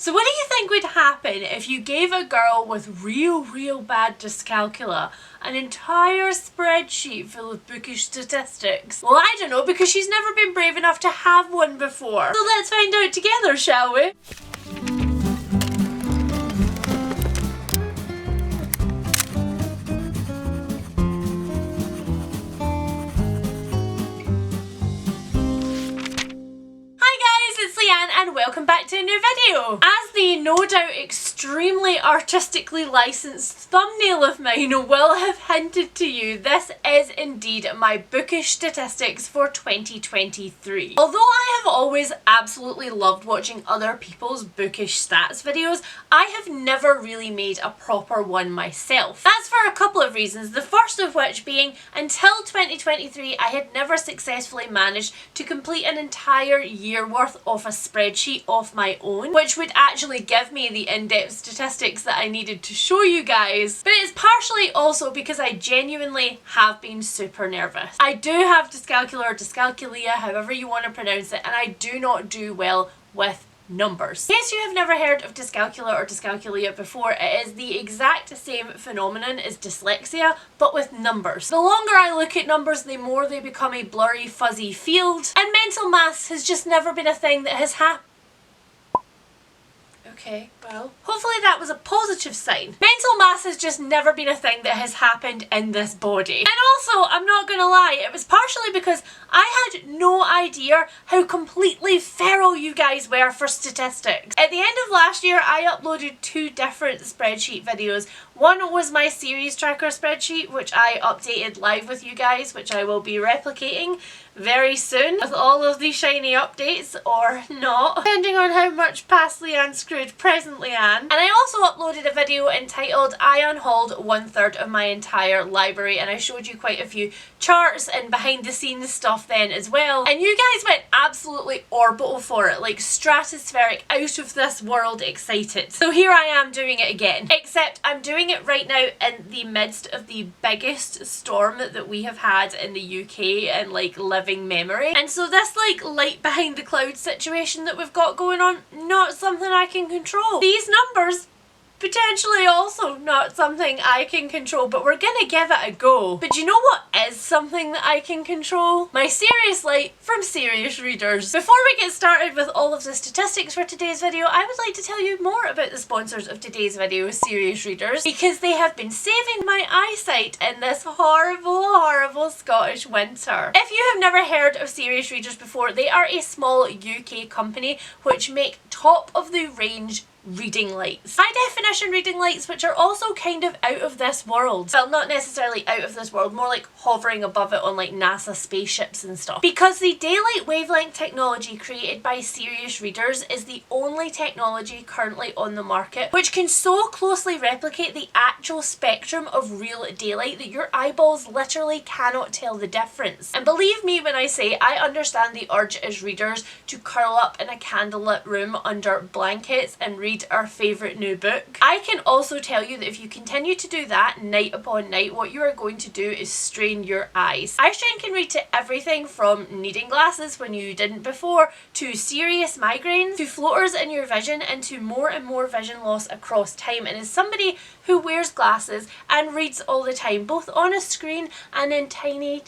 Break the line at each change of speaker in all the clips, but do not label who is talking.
So what do you think would happen if you gave a girl with real bad dyscalculia an entire spreadsheet full of bookish statistics? Well, I don't know, because she's never been brave enough to have one before. So let's find out together, shall we? And welcome back to a new video. As the no doubt extremely artistically licensed thumbnail of mine will have hinted to you, this is indeed my bookish statistics for 2023. Although I have always absolutely loved watching other people's bookish stats videos, I have never really made a proper one myself. That's for a couple of reasons, the first of which being until 2023 I had never successfully managed to complete an entire year worth of a spreadsheet of my own, which would actually give me the in-depth statistics that I needed to show you guys. But it's partially also because I genuinely have been super nervous. I do have dyscalculia or dyscalculia, however you want to pronounce it, and I do not do well with numbers. In case you have never heard of dyscalculia or dyscalculia before, it is the exact same phenomenon as dyslexia, but with numbers. The longer I look at numbers, the more they become a blurry, fuzzy field, and mental maths has just never been a thing that has happened. Okay, well, hopefully that was a positive sign. Mental maths has just never been a thing that has happened in this body. And also, I'm not gonna lie, it was partially because I had no idea how completely feral you guys were for statistics. At the end of last year, I uploaded 2 different spreadsheet videos. One was my series tracker spreadsheet, which I updated live with you guys, which I will be replicating very soon with all of the shiny updates, or not, depending on how much past Leanne screwed present Leanne. And I also uploaded a video entitled I unhauled 1/3 of my entire library, and I showed you quite a few charts and behind the scenes stuff then as well, and you guys went absolutely orbital for it, like stratospheric, out of this world excited. So here I am doing it again, except I'm doing it right now in the midst of the biggest storm that we have had in the UK in like living memory. And so this like light behind the clouds situation that we've got going on, not something I can control. These numbers, potentially also not something I can control, but we're gonna give it a go. But do you know what is something that I can control? My serious light from serious readers. Before we get started with all of the statistics for today's video, I would like to tell you more about the sponsors of today's video, serious readers, because they have been saving my eyesight in this horrible Scottish winter. If you have never heard of serious readers before, they are a small UK company which make top of the range reading lights. High definition reading lights, which are also kind of out of this world. Well, not necessarily out of this world, more like hovering above it on like NASA spaceships and stuff. Because the daylight wavelength technology created by serious readers is the only technology currently on the market which can so closely replicate the actual spectrum of real daylight that your eyeballs literally cannot tell the difference. And believe me when I say I understand the urge as readers to curl up in a candlelit room under blankets and read our favourite new book. I can also tell you that if you continue to do that night upon night, what you are going to do is strain your eyes. Eye strain can lead to everything from needing glasses when you didn't before, to serious migraines, to floaters in your vision, and to more and more vision loss across time. And as somebody who wears glasses and reads all the time, both on a screen and in tiny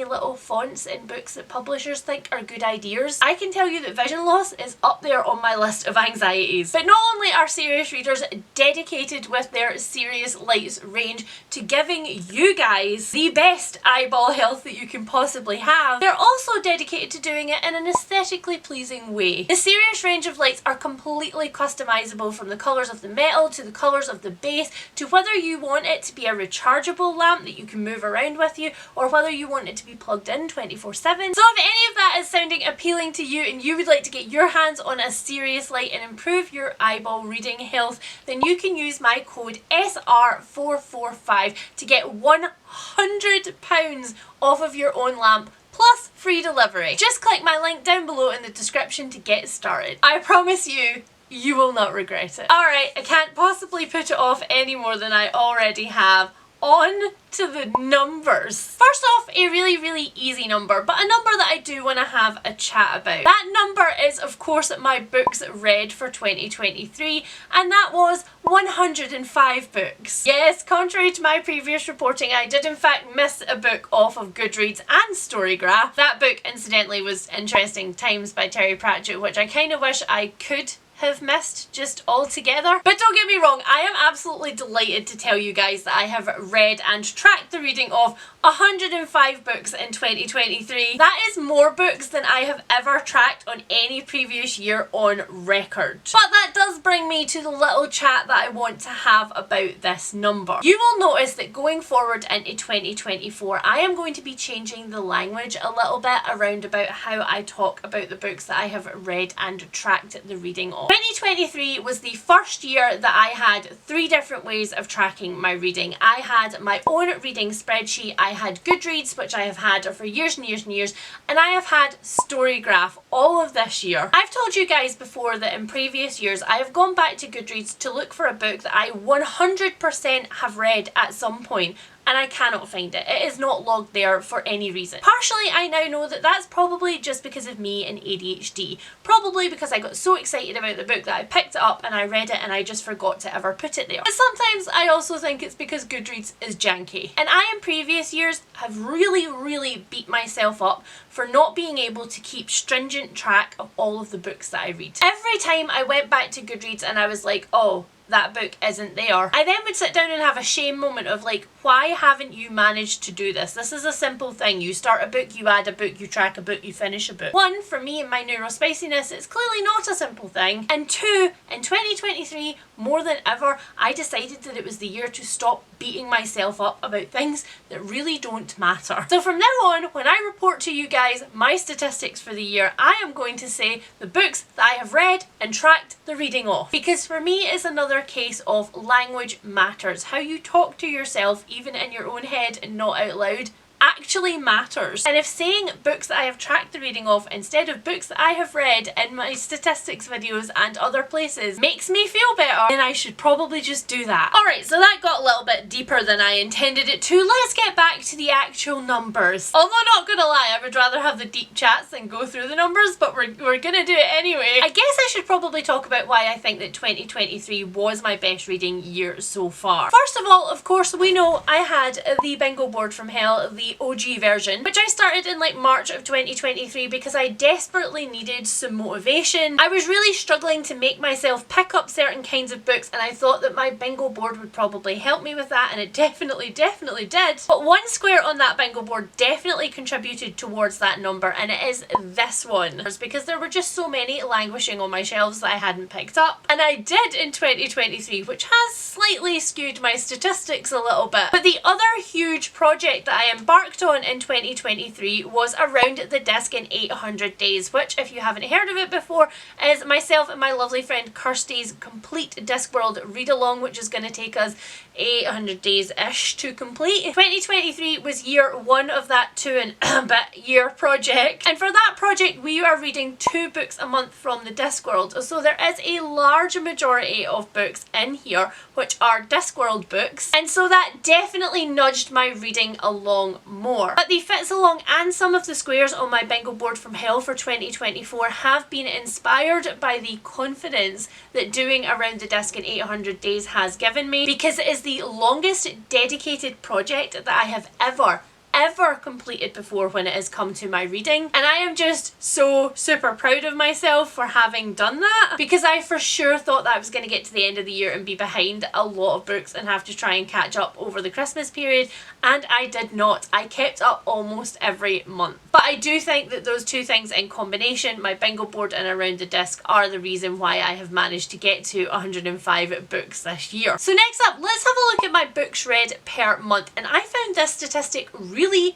little fonts in books that publishers think are good ideas, I can tell you that vision loss is up there on my list of anxieties. But not only are serious readers dedicated with their serious lights range to giving you guys the best eyeball health that you can possibly have, they're also dedicated to doing it in an aesthetically pleasing way. The serious range of lights are completely customizable, from the colours of the metal to the colours of the base, to whether you want it to be a rechargeable lamp that you can move around with you, or whether you want it to be plugged in 24/7. So if any of that is sounding appealing to you and you would like to get your hands on a serious light and improve your eyeball reading health, then you can use my code SR445 to get £100 off of your own lamp plus free delivery. Just click my link down below in the description to get started. I promise you, you will not regret it. Alright, I can't possibly put it off any more than I already have. on to the numbers. First off, a really easy number, but a number that I do want to have a chat about. That number is, of course, my books read for 2023, and that was 105 books. Yes, contrary to my previous reporting, I did in fact miss a book off of Goodreads and Storygraph. That book, incidentally, was Interesting Times by Terry Pratchett, which I kind of wish I could have missed just altogether. But don't get me wrong, I am absolutely delighted to tell you guys that I have read and tracked the reading of 105 books in 2023. That is more books than I have ever tracked on any previous year on record. But that does bring me to the little chat that I want to have about this number. You will notice that going forward into 2024, I am going to be changing the language a little bit around about how I talk about the books that I have read and tracked the reading of. 2023 was the first year that I had 3 different ways of tracking my reading. I had my own reading spreadsheet, I had Goodreads, which I have had for years and years and years, and I have had Storygraph all of this year. I've told you guys before that in previous years I have gone back to Goodreads to look for a book that I 100% have read at some point, and I cannot find it. It is not logged there for any reason. Partially, I now know that that's probably just because of me and ADHD. Probably because I got so excited about the book that I picked it up and I read it and I just forgot to ever put it there. But sometimes I also think it's because Goodreads is janky. And I in previous years have really beat myself up for not being able to keep stringent track of all of the books that I read. Every time I went back to Goodreads and I was like, oh, that book isn't there, I then would sit down and have a shame moment of like, why haven't you managed to do this? This is a simple thing. You start a book, you add a book, you track a book, you finish a book. 1, for me and my neurospiciness, it's clearly not a simple thing. And 2, in 2023, more than ever, I decided that it was the year to stop beating myself up about things that really don't matter. So from now on, when I report to you guys my statistics for the year, I am going to say the books that I have read and tracked the reading of. Because for me, it's another case of language matters. How you talk to yourself, even in your own head and not out loud, actually matters. And if saying books that I have tracked the reading of instead of books that I have read in my statistics videos and other places makes me feel better, then I should probably just do that. Alright, so that got a little bit deeper than I intended it to. Let's get back to the actual numbers. Although not gonna lie, I would rather have the deep chats than go through the numbers, but we're gonna do it anyway. I guess I should probably talk about why I think that 2023 was my best reading year so far. First of all, of course, we know I had the bingo board from hell, the OG version, which I started in like March of 2023 because I desperately needed some motivation. I was really struggling to make myself pick up certain kinds of books, and I thought that my bingo board would probably help me with that, and it definitely did. But one square on that bingo board definitely contributed towards that number, and it is this one. It's because there were just so many languishing on my shelves that I hadn't picked up, and I did in 2023, which has slightly skewed my statistics a little bit. But the other huge project that I embarked on in 2023 was Around the Disc in 800 Days, which, if you haven't heard of it before, is myself and my lovely friend Kirsty's complete Discworld read-along, which is going to take us 800 days-ish to complete. 2023 was year 1 of that 2 and a bit year project, and for that project we are reading 2 books a month from the Discworld, so there is a large majority of books in here which are Discworld books, and so that definitely nudged my reading along more. But the fits along and some of the squares on my bingo board from hell for 2024 have been inspired by the confidence that doing Around the Disc in 800 Days has given me, because it is the longest dedicated project that I have ever completed before when it has come to my reading, and I am just so super proud of myself for having done that, because I for sure thought that I was going to get to the end of the year and be behind a lot of books and have to try and catch up over the Christmas period, and I did not. I kept up almost every month. But I do think that those 2 things in combination, my bingo board and Around the Disc, are the reason why I have managed to get to 105 books this year. So next up, let's have a look at my books read per month, and I found this statistic really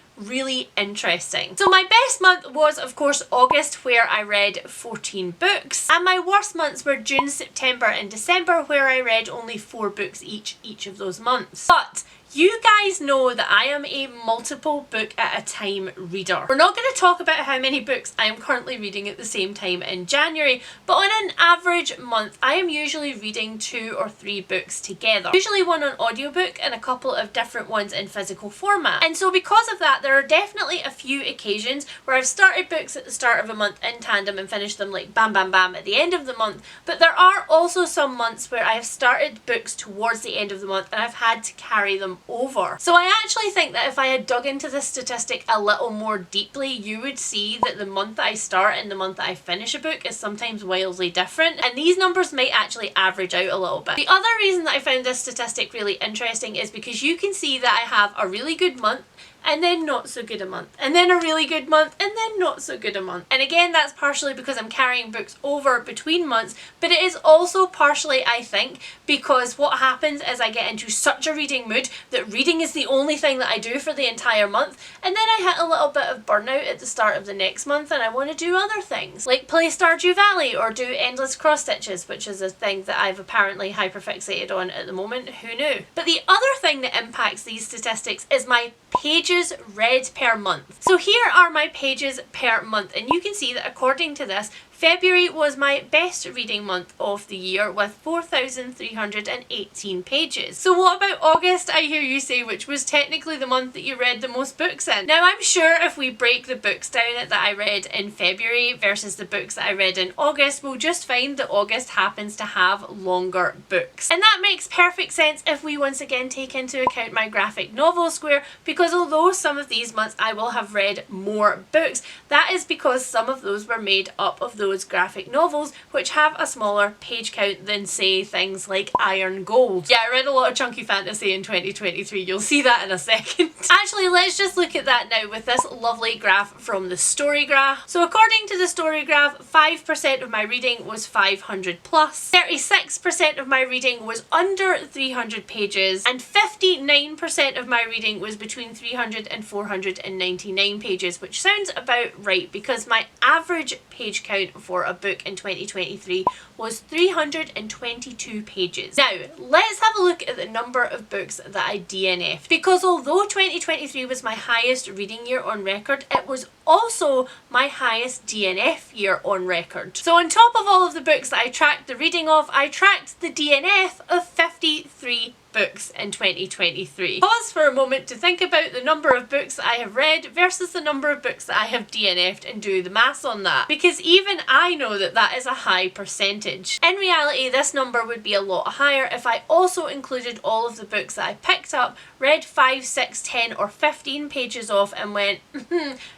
interesting. So my best month was of course August, where I read 14 books, and my worst months were June, September and December, where I read only 4 books each of those months. But You guys know that I am a multiple book at a time reader. We're not going to talk about how many books I am currently reading at the same time in January, but on an average month I am usually reading 2 or 3 books together. Usually one on audiobook and a couple of different ones in physical format. And so because of that, there are definitely a few occasions where I've started books at the start of a month in tandem and finished them like bam bam bam at the end of the month, but there are also some months where I have started books towards the end of the month and I've had to carry them over. So I actually think that if I had dug into this statistic a little more deeply, you would see that the month that I start and the month that I finish a book is sometimes wildly different, and these numbers might actually average out a little bit. The other reason that I found this statistic really interesting is because you can see that I have a really good month and then not so good a month, and then a really good month, and then not so good a month. And again, that's partially because I'm carrying books over between months, but it is also partially, I think, because what happens is I get into such a reading mood that reading is the only thing that I do for the entire month, and then I hit a little bit of burnout at the start of the next month and I want to do other things, like play Stardew Valley or do endless cross stitches, which is a thing that I've apparently hyperfixated on at the moment, who knew? But the other thing that impacts these statistics is my pages read per month. So here are my pages per month, and you can see that according to this, February was my best reading month of the year with 4,318 pages. So what about August, I hear you say, which was technically the month that you read the most books in? Now I'm sure if we break the books down that I read in February versus the books that I read in August, we'll just find that August happens to have longer books. And that makes perfect sense if we once again take into account my graphic novel square, because although some of these months I will have read more books, that is because some of those were made up of those graphic novels which have a smaller page count than, say, things like Iron Gold. Yeah, I read a lot of chunky fantasy in 2023, you'll see that in a second. Actually, let's just look at that now with this lovely graph from the Story Graph. So according to the Story Graph, 5% of my reading was 500 plus, 36% of my reading was under 300 pages, and 59% of my reading was between 300 and 499 pages, which sounds about right because my average page count for a book in 2023 was 322 pages. Now, let's have a look at the number of books that I DNF'd, because although 2023 was my highest reading year on record, it was also my highest DNF year on record. So on top of all of the books that I tracked the reading of, I tracked the DNF of 53 books in 2023. Pause for a moment to think about the number of books that I have read versus the number of books that I have DNF'd and do the maths on that, because even I know that that is a high percentage. In reality, this number would be a lot higher if I also included all of the books that I picked up, read 5, 6, 10 or 15 pages off and went,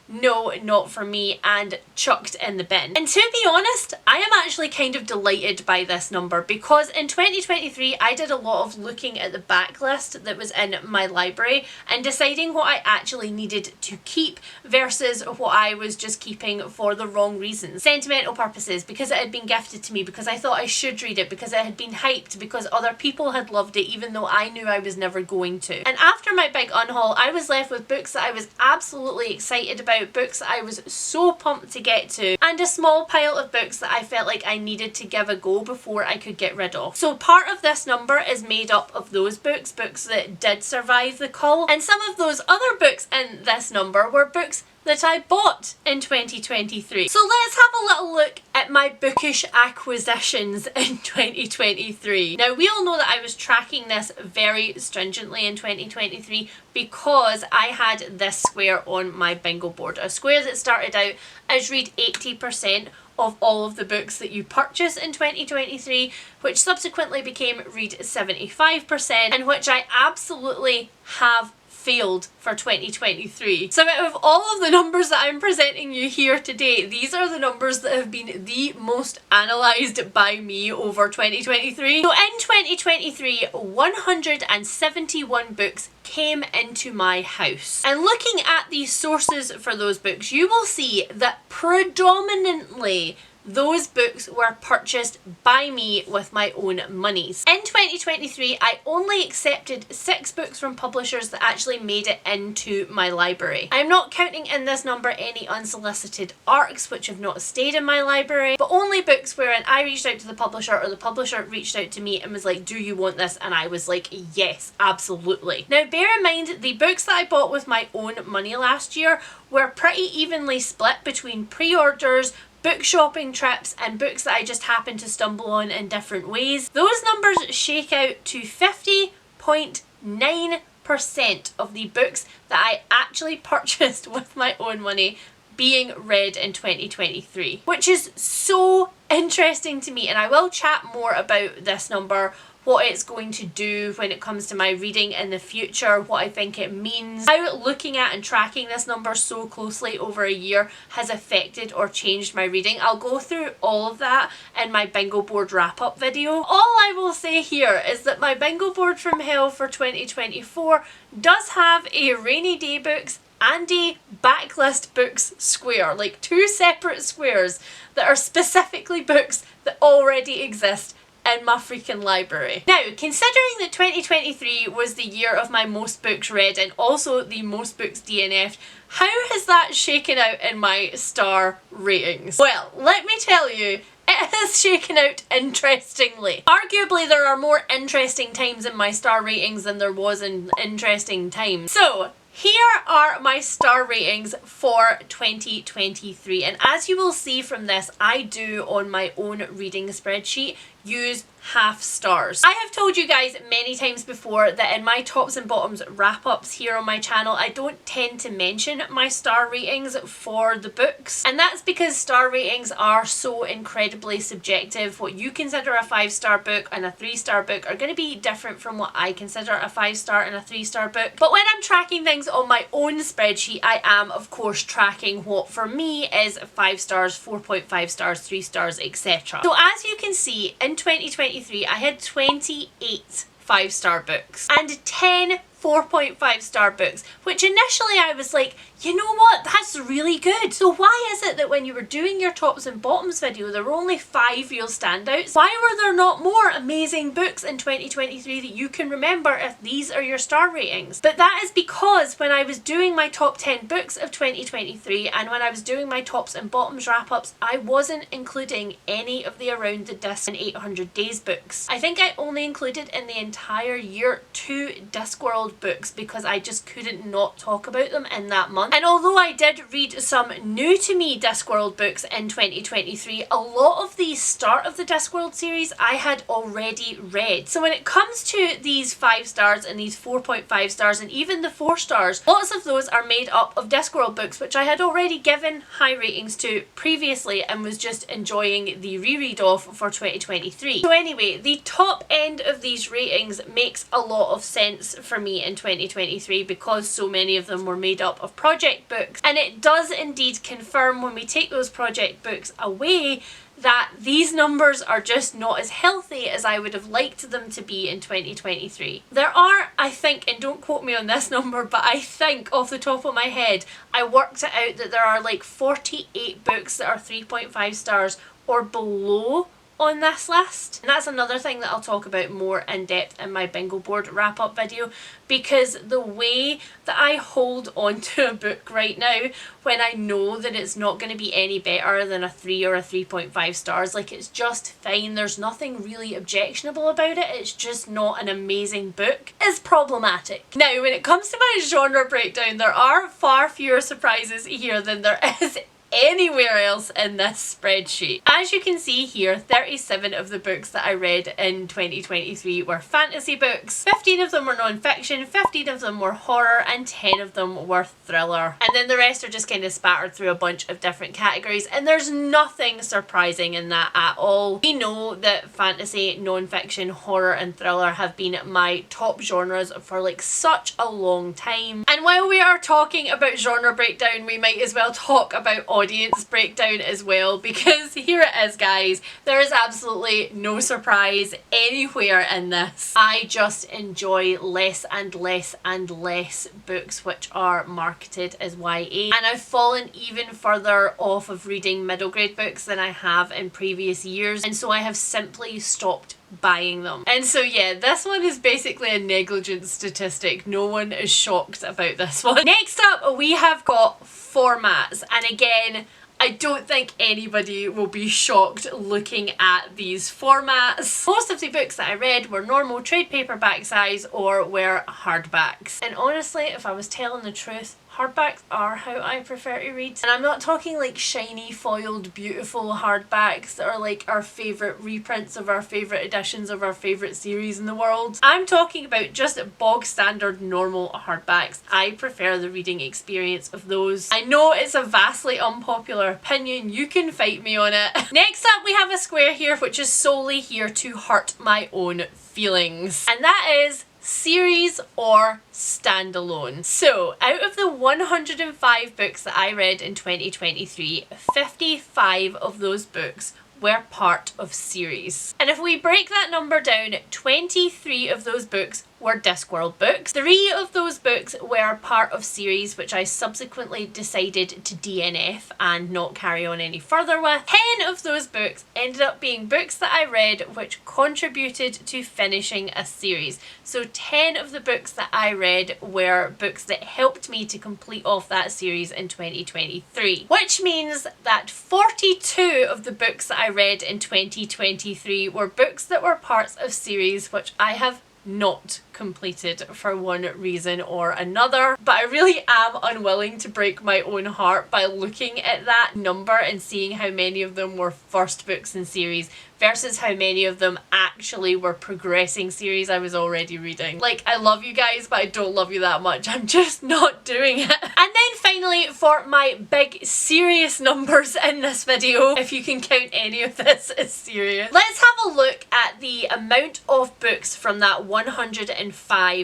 no, not for me, and chucked in the bin. And to be honest, I am actually kind of delighted by this number, because in 2023 I did a lot of looking at the backlist that was in my library and deciding what I actually needed to keep versus what I was just keeping for the wrong reasons. Sentimental purposes, because it had been gifted to me, because I thought I should read it, because it had been hyped, because other people had loved it even though I knew I was never going to. And after my big unhaul, I was left with books that I was absolutely excited about, books that I was so pumped to get to, and a small pile of books that I felt like I needed to give a go before I could get rid of. So part of this number is made up of those books that did survive the cull, and some of those other books in this number were books that I bought in 2023. So let's have a little look at my bookish acquisitions in 2023. Now, we all know that I was tracking this very stringently in 2023 because I had this square on my bingo board, a square that started out as read 80% of all of the books that you purchase in 2023, which subsequently became read 75%, and which I absolutely have failed for 2023. So out of all of the numbers that I'm presenting you here today, these are the numbers that have been the most analysed by me over 2023. So in 2023, 171 books came into my house. And looking at the sources for those books, you will see that predominantly those books were purchased by me with my own monies. In 2023, I only accepted 6 books from publishers that actually made it into my library. I'm not counting in this number any unsolicited ARCs which have not stayed in my library, but only books wherein I reached out to the publisher or the publisher reached out to me and was like, do you want this? And I was like, yes, absolutely. Now bear in mind, the books that I bought with my own money last year were pretty evenly split between pre-orders, book shopping trips, and books that I just happened to stumble on in different ways. Those numbers shake out to 50.9% of the books that I actually purchased with my own money being read in 2023, which is so interesting to me, and I will chat more about this number, what it's going to do when it comes to my reading in the future, what I think it means, how looking at and tracking this number so closely over a year has affected or changed my reading. I'll go through all of that in my bingo board wrap up video. All I will say here is that my bingo board from hell for 2024 does have a rainy day books and a backlist books square, like 2 separate squares that are specifically books that already exist in my freaking library. Now, considering that 2023 was the year of my most books read and also the most books DNF'd, how has that shaken out in my star ratings? Well, let me tell you, it has shaken out interestingly. Arguably, there are more interesting times in my star ratings than there was in interesting times. So, here are my star ratings for 2023, and as you will see from this, I do on my own reading spreadsheet use half stars. I have told you guys many times before that in my tops and bottoms wrap-ups here on my channel, I don't tend to mention my star ratings for the books, and that's because star ratings are so incredibly subjective. What you consider a 5-star book and a 3-star book are going to be different from what I consider a 5-star and a 3-star book. But when I'm tracking things on my own spreadsheet, I am of course tracking what for me is 5 stars, 4.5 stars, 3 stars, etc. So as you can see, in 2023 I had 28 5-star books and 10 4.5 star books, which initially I was like, you know what, that's really good. So why is it that when you were doing your tops and bottoms video there were only 5 real standouts? Why were there not more amazing books in 2023 that you can remember if these are your star ratings? But that is because when I was doing my top 10 books of 2023 and when I was doing my tops and bottoms wrap-ups, I wasn't including any of the Around the Disc and 800 Days books. I think I only included in the entire year 2 Discworld books because I just couldn't not talk about them in that month. And although I did read some new to me Discworld books in 2023, a lot of the start of the Discworld series I had already read. So when it comes to these 5 stars and these 4.5 stars and even the 4 stars, lots of those are made up of Discworld books which I had already given high ratings to previously and was just enjoying the reread of for 2023. So anyway, the top end of these ratings makes a lot of sense for me in 2023 because so many of them were made up of project books, and it does indeed confirm when we take those project books away that these numbers are just not as healthy as I would have liked them to be in 2023. There are, I think, and don't quote me on this number, but I think off the top of my head I worked it out that there are like 48 books that are 3.5 stars or below on this list, and that's another thing that I'll talk about more in depth in my bingo board wrap up video, because the way that I hold on to a book right now when I know that it's not going to be any better than a 3 or a 3.5 stars, like it's just fine, there's nothing really objectionable about it, it's just not an amazing book, is problematic. Now when it comes to my genre breakdown, there are far fewer surprises here than there is anywhere else in this spreadsheet. As you can see here, 37 of the books that I read in 2023 were fantasy books, 15 of them were non-fiction, 15 of them were horror, and 10 of them were thriller. And then the rest are just kind of spattered through a bunch of different categories, and there's nothing surprising in that at all. We know that fantasy, non-fiction, horror, and thriller have been my top genres for like such a long time. And while we are talking about genre breakdown, we might as well talk about audience breakdown as well, because here it is, guys. There is absolutely no surprise anywhere in this. I just enjoy less and less and less books which are marketed as YA, and I've fallen even further off of reading middle grade books than I have in previous years, and so I have simply stopped buying them. And so yeah, this one is basically a negligent statistic. No one is shocked about this one. Next up, we have got formats, and again, I don't think anybody will be shocked looking at these formats. Most of the books that I read were normal trade paperback size or were hardbacks. And honestly, if I was telling the truth, hardbacks are how I prefer to read. And I'm not talking like shiny, foiled, beautiful hardbacks that are like our favourite reprints of our favourite editions of our favourite series in the world. I'm talking about just bog standard normal hardbacks. I prefer the reading experience of those. I know it's a vastly unpopular opinion, you can fight me on it. Next up, we have a square here which is solely here to hurt my own feelings, and that is series or standalone. So out of the 105 books that I read in 2023, 55 of those books were part of series. And if we break that number down, 23 of those books were Discworld books. 3 of those books were part of series which I subsequently decided to DNF and not carry on any further with. 10 of those books ended up being books that I read which contributed to finishing a series. So 10 of the books that I read were books that helped me to complete off that series in 2023. Which means that 42 of the books that I read in 2023 were books that were parts of series which I have not completed for one reason or another. But I really am unwilling to break my own heart by looking at that number and seeing how many of them were first books in series versus how many of them actually were progressing series I was already reading. Like, I love you guys, but I don't love you that much. I'm just not doing it. And then finally, for my big serious numbers in this video, if you can count any of this as serious, let's have a look at the amount of books from that 105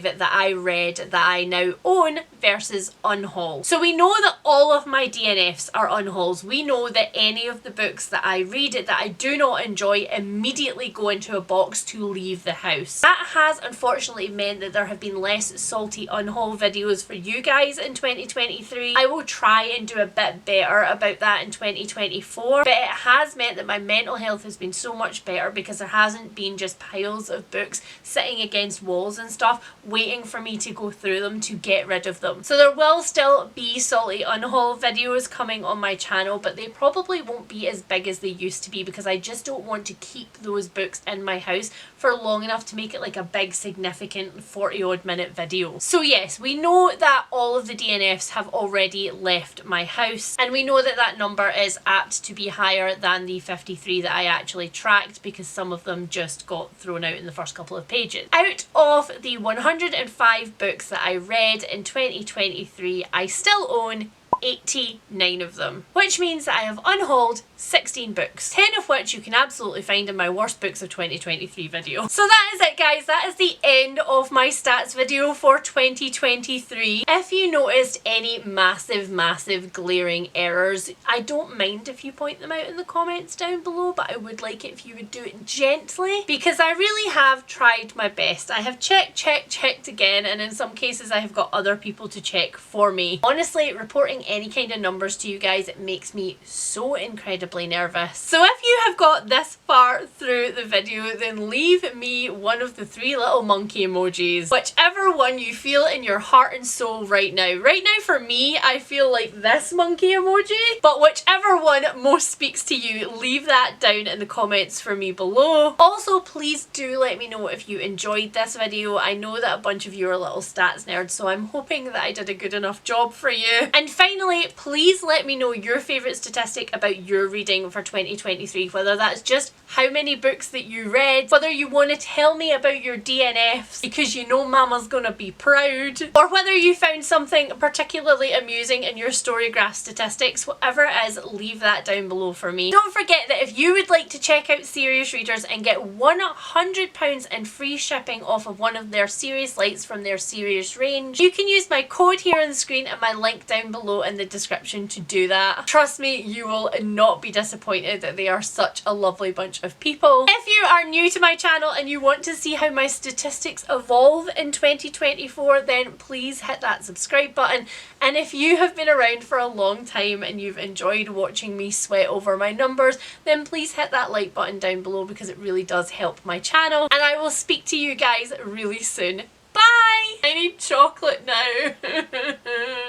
that I read that I now own versus unhaul. So we know that all of my DNFs are unhauls. We know that any of the books that I read that I do not enjoy immediately go into a box to leave the house. That has unfortunately meant that there have been less salty unhaul videos for you guys in 2023. I will try and do a bit better about that in 2024, but it has meant that my mental health has been so much better because there hasn't been just piles of books sitting against walls and stuff waiting for me to go through them to get rid of them. So there will still be salty unhaul videos coming on my channel, but they probably won't be as big as they used to be because I just don't want to keep those books in my house for long enough to make it like a big significant 40 odd minute video. So yes, we know that all of the DNFs have already left my house, and we know that that number is apt to be higher than the 53 that I actually tracked because some of them just got thrown out in the first couple of pages. Out of the 105 books that I read in 2023, I still own 89 of them, which means that I have unhauled 16 books, 10 of which you can absolutely find in my worst books of 2023 video. So that is it, guys. That is the end of my stats video for 2023. If you noticed any massive glaring errors, I don't mind if you point them out in the comments down below, but I would like it if you would do it gently because I really have tried my best. I have checked again, and in some cases I have got other people to check for me. Honestly, reporting any kind of numbers to you guys, it makes me so incredibly nervous. So if you have got this far through the video, then leave me one of the 3 little monkey emojis. Whichever one you feel in your heart and soul right now. Right now for me, I feel like this monkey emoji, but whichever one most speaks to you, leave that down in the comments for me below. Also, please do let me know if you enjoyed this video. I know that a bunch of you are little stats nerds, so I'm hoping that I did a good enough job for you. And finally, please let me know your favourite statistic about your reading for 2023, whether that's just how many books that you read, whether you want to tell me about your DNFs because you know mama's gonna be proud, or whether you found something particularly amusing in your Storygraph statistics. Whatever it is, leave that down below for me. Don't forget that if you would like to check out Serious Readers and get £100 in free shipping off of one of their Serious Lights from their Serious range, you can use my code here on the screen and my link down below in in the description to do that. Trust me, you will not be disappointed. They are such a lovely bunch of people. If you are new to my channel and you want to see how my statistics evolve in 2024, then please hit that subscribe button. And if you have been around for a long time and you've enjoyed watching me sweat over my numbers, then please hit that like button down below because it really does help my channel. And I will speak to you guys really soon. Bye! I need chocolate now.